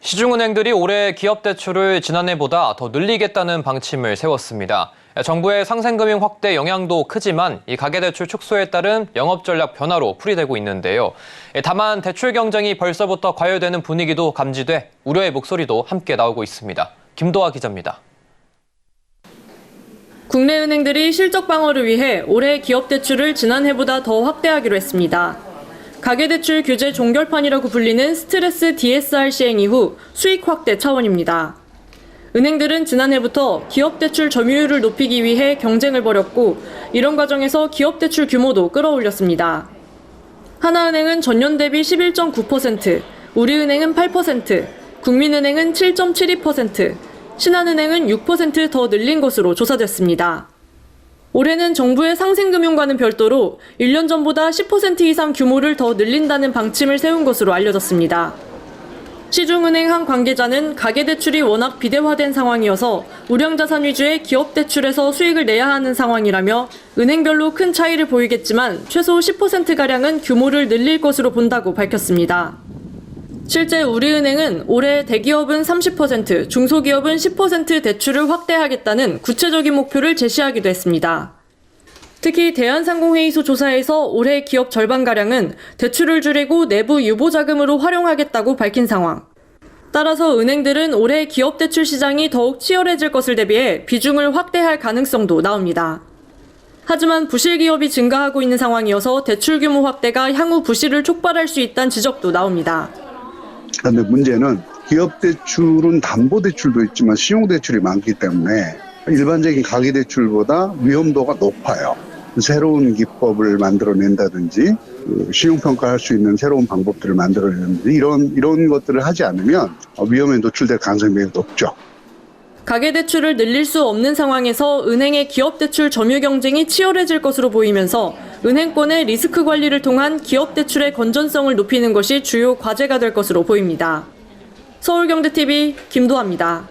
시중은행들이 올해 기업 대출을 지난해보다 더 늘리겠다는 방침을 세웠습니다. 정부의 상생금융 확대 영향도 크지만 이 가계대출 축소에 따른 영업전략 변화로 풀이되고 있는데요. 다만 대출 경쟁이 벌써부터 과열되는 분위기도 감지돼 우려의 목소리도 함께 나오고 있습니다. 김도아 기자입니다. 국내 은행들이 실적 방어를 위해 올해 기업 대출을 지난해보다 더 확대하기로 했습니다. 가계대출 규제 종결판이라고 불리는 스트레스 DSR 시행 이후 수익 확대 차원입니다. 은행들은 지난해부터 기업 대출 점유율을 높이기 위해 경쟁을 벌였고 이런 과정에서 기업 대출 규모도 끌어올렸습니다. 하나은행은 전년 대비 11.9%, 우리은행은 8%, 국민은행은 7.72%, 신한은행은 6% 더 늘린 것으로 조사됐습니다. 올해는 정부의 상생금융과는 별도로 1년 전보다 10% 이상 규모를 더 늘린다는 방침을 세운 것으로 알려졌습니다. 시중은행 한 관계자는 가계대출이 워낙 비대화된 상황이어서 우량자산 위주의 기업대출에서 수익을 내야 하는 상황이라며 은행별로 큰 차이를 보이겠지만 최소 10%가량은 규모를 늘릴 것으로 본다고 밝혔습니다. 실제 우리은행은 올해 대기업은 30%, 중소기업은 10% 대출을 확대하겠다는 구체적인 목표를 제시하기도 했습니다. 특히 대한상공회의소 조사에서 올해 기업 절반가량은 대출을 줄이고 내부 유보자금으로 활용하겠다고 밝힌 상황. 따라서 은행들은 올해 기업 대출 시장이 더욱 치열해질 것을 대비해 비중을 확대할 가능성도 나옵니다. 하지만 부실 기업이 증가하고 있는 상황이어서 대출 규모 확대가 향후 부실을 촉발할 수 있다는 지적도 나옵니다. 그런데 문제는 기업대출은 담보대출도 있지만 신용대출이 많기 때문에 일반적인 가계대출보다 위험도가 높아요. 새로운 기법을 만들어낸다든지 신용평가할 수 있는 새로운 방법들을 만들어낸다든지 이런 것들을 하지 않으면 위험에 노출될 가능성이 매우 높죠. 가계대출을 늘릴 수 없는 상황에서 은행의 기업대출 점유 경쟁이 치열해질 것으로 보이면서 은행권의 리스크 관리를 통한 기업대출의 건전성을 높이는 것이 주요 과제가 될 것으로 보입니다. 서울경제TV 김도아입니다.